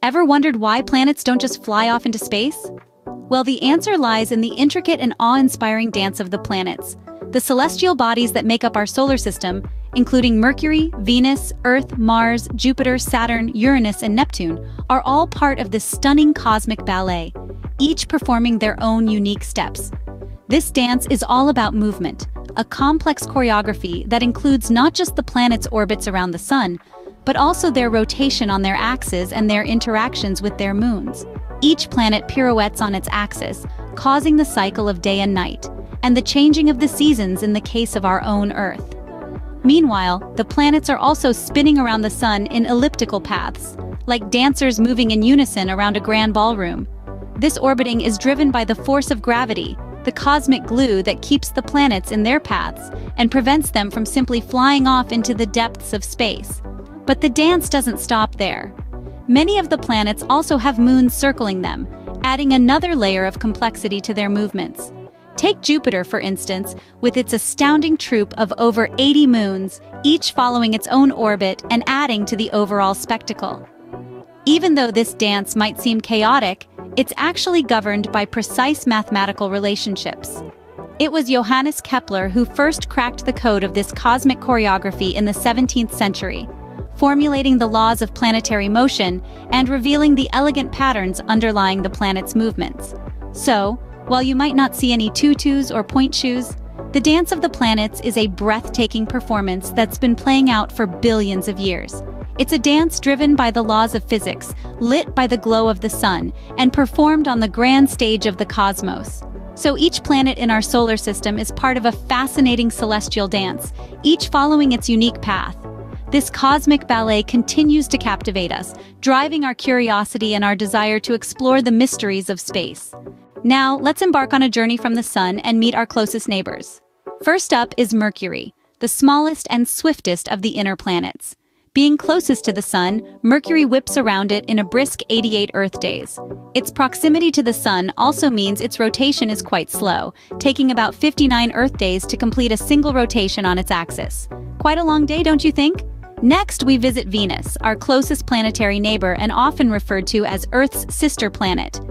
Ever wondered why planets don't just fly off into space? Well, the answer lies in the intricate and awe-inspiring dance of the planets. The celestial bodies that make up our solar system, including Mercury, Venus, Earth, Mars, Jupiter, Saturn, Uranus, and Neptune, are all part of this stunning cosmic ballet, each performing their own unique steps. This dance is all about movement, a complex choreography that includes not just the planets' orbits around the Sun, but also their rotation on their axes and their interactions with their moons. Each planet pirouettes on its axis, causing the cycle of day and night, and the changing of the seasons in the case of our own Earth. Meanwhile, the planets are also spinning around the Sun in elliptical paths, like dancers moving in unison around a grand ballroom. This orbiting is driven by the force of gravity, the cosmic glue that keeps the planets in their paths and prevents them from simply flying off into the depths of space. But the dance doesn't stop there. Many of the planets also have moons circling them, adding another layer of complexity to their movements. Take Jupiter, for instance, with its astounding troupe of over 80 moons, each following its own orbit and adding to the overall spectacle. Even though this dance might seem chaotic, it's actually governed by precise mathematical relationships. It was Johannes Kepler who first cracked the code of this cosmic choreography in the 17th century, formulating the laws of planetary motion and revealing the elegant patterns underlying the planet's movements. So, while you might not see any tutus or point shoes, the Dance of the Planets is a breathtaking performance that's been playing out for billions of years. It's a dance driven by the laws of physics, lit by the glow of the sun, and performed on the grand stage of the cosmos. So each planet in our solar system is part of a fascinating celestial dance, each following its unique path. This cosmic ballet continues to captivate us, driving our curiosity and our desire to explore the mysteries of space. Now, let's embark on a journey from the Sun and meet our closest neighbors. First up is Mercury, the smallest and swiftest of the inner planets. Being closest to the Sun, Mercury whips around it in a brisk 88 Earth days. Its proximity to the Sun also means its rotation is quite slow, taking about 59 Earth days to complete a single rotation on its axis. Quite a long day, don't you think? Next, we visit Venus, our closest planetary neighbor and often referred to as Earth's sister planet.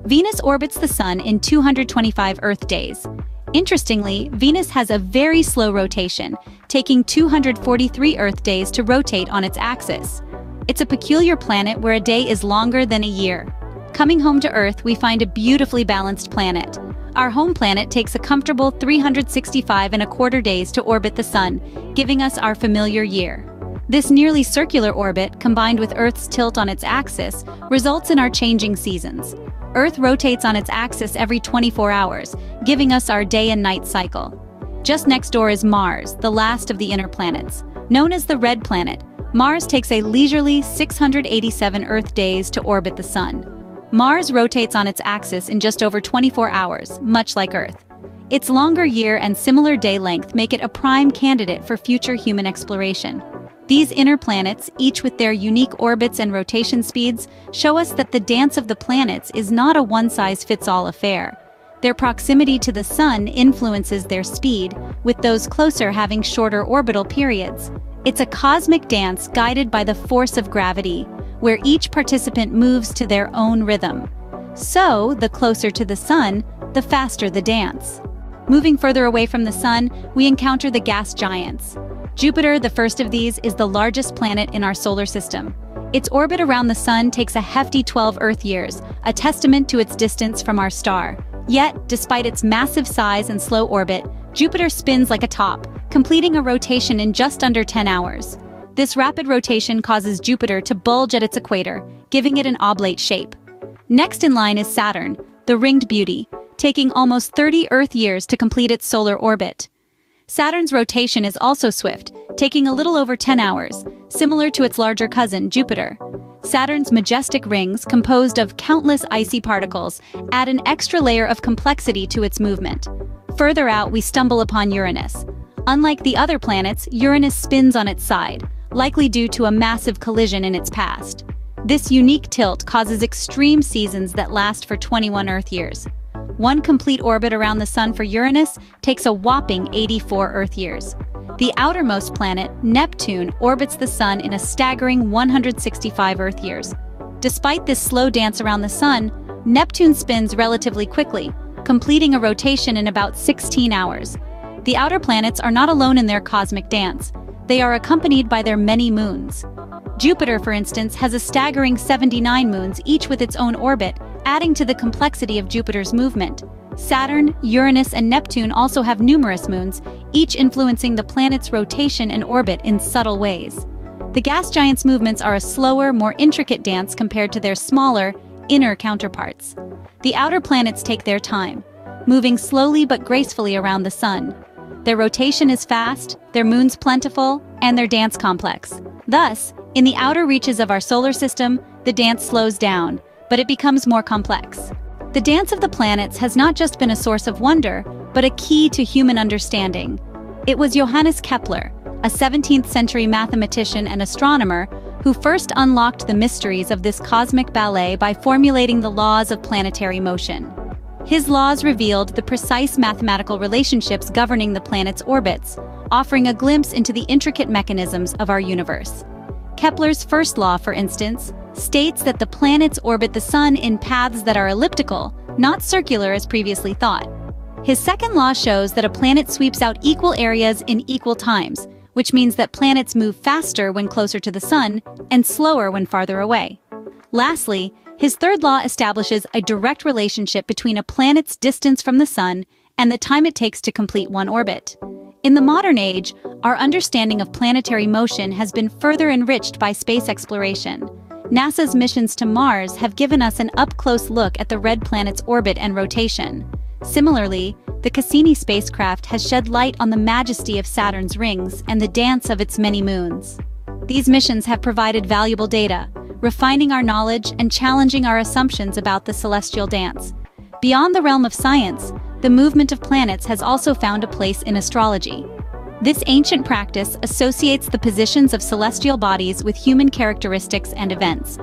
Venus orbits the Sun in 225 Earth days. Interestingly, Venus has a very slow rotation, taking 243 Earth days to rotate on its axis. It's a peculiar planet where a day is longer than a year. Coming home to Earth, we find a beautifully balanced planet. Our home planet takes a comfortable 365.25 days to orbit the Sun, giving us our familiar year. This nearly circular orbit, combined with Earth's tilt on its axis, results in our changing seasons. Earth rotates on its axis every 24 hours, giving us our day and night cycle. Just next door is Mars, the last of the inner planets. Known as the Red Planet, Mars takes a leisurely 687 Earth days to orbit the Sun. Mars rotates on its axis in just over 24 hours, much like Earth. Its longer year and similar day length make it a prime candidate for future human exploration. These inner planets, each with their unique orbits and rotation speeds, show us that the dance of the planets is not a one-size-fits-all affair. Their proximity to the Sun influences their speed, with those closer having shorter orbital periods. It's a cosmic dance guided by the force of gravity, where each participant moves to their own rhythm. So, the closer to the Sun, the faster the dance. Moving further away from the Sun, we encounter the gas giants. Jupiter, the first of these, is the largest planet in our solar system. Its orbit around the Sun takes a hefty 12 Earth years, a testament to its distance from our star. Yet, despite its massive size and slow orbit, Jupiter spins like a top, completing a rotation in just under 10 hours. This rapid rotation causes Jupiter to bulge at its equator, giving it an oblate shape. Next in line is Saturn, the ringed beauty, taking almost 30 Earth years to complete its solar orbit. Saturn's rotation is also swift, taking a little over 10 hours, similar to its larger cousin, Jupiter. Saturn's majestic rings, composed of countless icy particles, add an extra layer of complexity to its movement. Further out, we stumble upon Uranus. Unlike the other planets, Uranus spins on its side, likely due to a massive collision in its past. This unique tilt causes extreme seasons that last for 21 Earth years. One complete orbit around the Sun for Uranus takes a whopping 84 Earth years. The outermost planet, Neptune, orbits the Sun in a staggering 165 Earth years. Despite this slow dance around the sun, Neptune spins relatively quickly, completing a rotation in about 16 hours. The outer planets are not alone in their cosmic dance. They are accompanied by their many moons. Jupiter, for instance, has a staggering 79 moons, each with its own orbit, adding to the complexity of Jupiter's movement. Saturn, Uranus, and Neptune also have numerous moons, each influencing the planet's rotation and orbit in subtle ways. The gas giants' movements are a slower, more intricate dance compared to their smaller, inner counterparts. The outer planets take their time, moving slowly but gracefully around the sun. Their rotation is fast, their moons plentiful, and their dance complex. Thus, in the outer reaches of our solar system, the dance slows down, but it becomes more complex. The dance of the planets has not just been a source of wonder, but a key to human understanding. It was Johannes Kepler, a 17th-century mathematician and astronomer, who first unlocked the mysteries of this cosmic ballet by formulating the laws of planetary motion. His laws revealed the precise mathematical relationships governing the planets' orbits, offering a glimpse into the intricate mechanisms of our universe. Kepler's first law, for instance, states that the planets orbit the sun in paths that are elliptical, not circular as previously thought. His second law shows that a planet sweeps out equal areas in equal times, which means that planets move faster when closer to the sun and slower when farther away. Lastly, his third law establishes a direct relationship between a planet's distance from the sun and the time it takes to complete one orbit. In the modern age, our understanding of planetary motion has been further enriched by space exploration. NASA's missions to Mars have given us an up-close look at the red planet's orbit and rotation. Similarly, the Cassini spacecraft has shed light on the majesty of Saturn's rings and the dance of its many moons. These missions have provided valuable data, refining our knowledge and challenging our assumptions about the celestial dance. Beyond the realm of science, the movement of planets has also found a place in astrology. This ancient practice associates the positions of celestial bodies with human characteristics and events.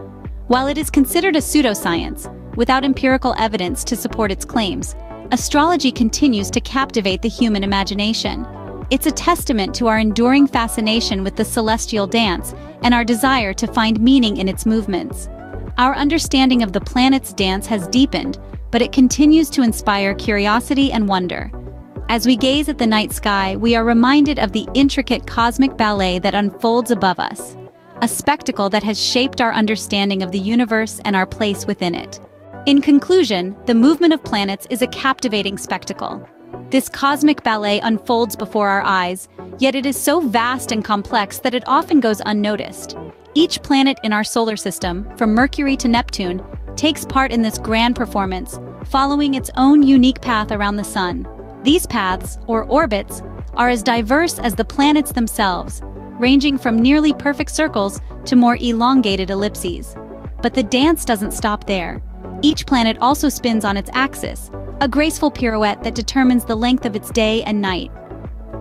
While it is considered a pseudoscience, without empirical evidence to support its claims, astrology continues to captivate the human imagination. It's a testament to our enduring fascination with the celestial dance and our desire to find meaning in its movements. Our understanding of the planet's dance has deepened, but it continues to inspire curiosity and wonder. As we gaze at the night sky, we are reminded of the intricate cosmic ballet that unfolds above us, a spectacle that has shaped our understanding of the universe and our place within it. In conclusion, the movement of planets is a captivating spectacle. This cosmic ballet unfolds before our eyes, yet it is so vast and complex that it often goes unnoticed. Each planet in our solar system, from Mercury to Neptune, takes part in this grand performance, following its own unique path around the sun. These paths, or orbits, are as diverse as the planets themselves, ranging from nearly perfect circles to more elongated ellipses. But the dance doesn't stop there. Each planet also spins on its axis, a graceful pirouette that determines the length of its day and night.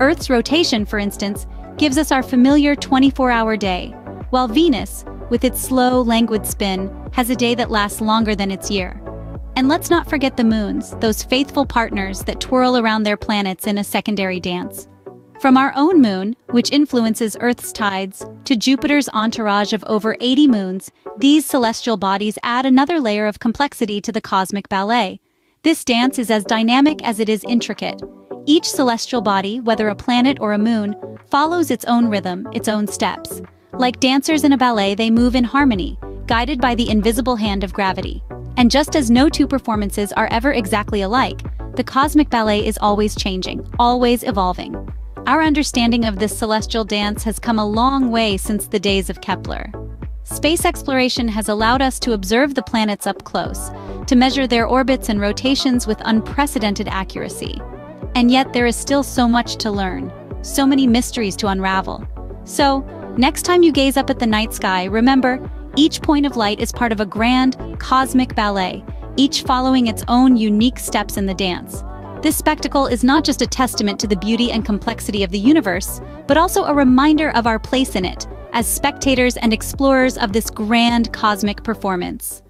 Earth's rotation, for instance, gives us our familiar 24-hour day, while Venus, with its slow, languid spin, has a day that lasts longer than its year. And let's not forget the moons, those faithful partners that twirl around their planets in a secondary dance. From our own moon, which influences Earth's tides, to Jupiter's entourage of over 80 moons, these celestial bodies add another layer of complexity to the cosmic ballet. This dance is as dynamic as it is intricate. Each celestial body, whether a planet or a moon, follows its own rhythm, its own steps. Like dancers in a ballet, they move in harmony, guided by the invisible hand of gravity. And just as no two performances are ever exactly alike, the cosmic ballet is always changing, always evolving. Our understanding of this celestial dance has come a long way since the days of Kepler. Space exploration has allowed us to observe the planets up close, to measure their orbits and rotations with unprecedented accuracy. And yet there is still so much to learn, so many mysteries to unravel. So, next time you gaze up at the night sky, remember, each point of light is part of a grand, cosmic ballet, each following its own unique steps in the dance. This spectacle is not just a testament to the beauty and complexity of the universe, but also a reminder of our place in it, as spectators and explorers of this grand cosmic performance.